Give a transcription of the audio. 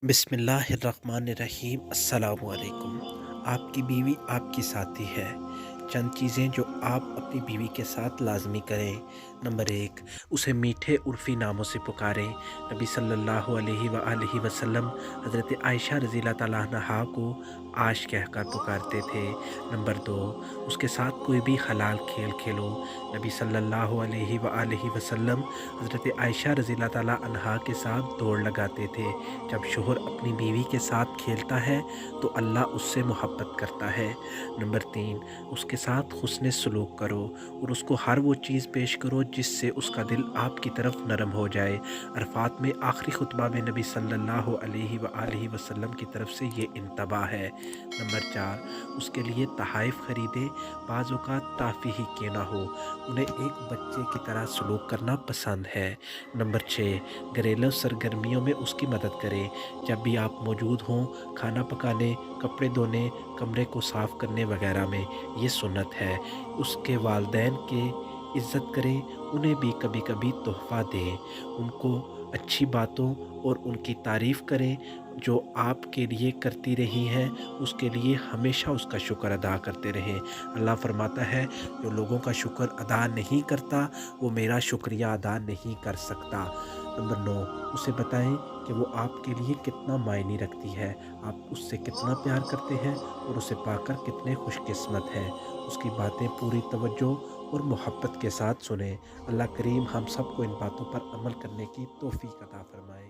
बिस्मिल्लाहिर्रहमानिर्रहीम। अस्सलामु अलैकुम। आपकी बीवी आपकी साथी है। चंद चीज़ें जो आप अपनी बीवी के साथ लाज़मी करें। नंबर 1, उसे मीठे उर्फ़ी नामों से पुकारें। नबी सल्लल्लाहु अलैहि वसल्लम हज़रत आयशा रज़ियल्लाहु ताला अन्हा को आश कहकर पुकारते थे। नंबर 2, उसके साथ कोई भी हलाल खेल खेलो। नबी सल्लल्लाहु अलैहि वसल्लम हज़रत आयशा रज़ियल्लाहु ताला अन्हा के साथ दौड़ लगाते थे। जब शौहर अपनी बीवी के साथ खेलता है तो अल्लाह उससे मोहब्बत करता है। नंबर 3, उसके साथ हुस्न सलूक करो और उसको हर वो चीज़ पेश करो जिससे उसका दिल आपकी तरफ नरम हो जाए। अरफात में आखिरी खुतबा में नबी सल्लल्लाहु अलैहि वसल्लम की तरफ से ये इंतबाह है। नंबर 4, उसके लिए तहाइफ खरीदे, बाज़ औक़ात ताफ़ी ही क्यों ना हो, उन्हें एक बच्चे की तरह सलूक करना पसंद है। नंबर 6, घरेलू सरगर्मियों में उसकी मदद करें। जब भी आप मौजूद हों, खाना पकाने, कपड़े धोने, कमरे को साफ़ करने वगैरह में, ये सुन्नत है। उसके वालिदैन की इज़्ज़त करें, उन्हें भी कभी-कभी तोहफ़ा दें। उनको अच्छी बातों और उनकी तारीफ़ करें, जो आपके लिए करती रही हैं, उसके लिए हमेशा उसका शुक्र अदा करते रहें। अल्लाह फ़रमाता है, जो लोगों का शुक्र अदा नहीं करता, वो मेरा शुक्रिया अदा नहीं कर सकता। नंबर 9, उसे बताएँ कि वो आपके लिए कितना मायने रखती है, आप उससे कितना प्यार करते हैं और उसे पाकर कितने खुशकिस्मत हैं। उसकी बातें पूरी तवज्जो और मोहब्बत के साथ सुनें। अल्लाह करीम हम सबको इन बातों पर अमल करने की तौफ़ीक अता फ़रमाए।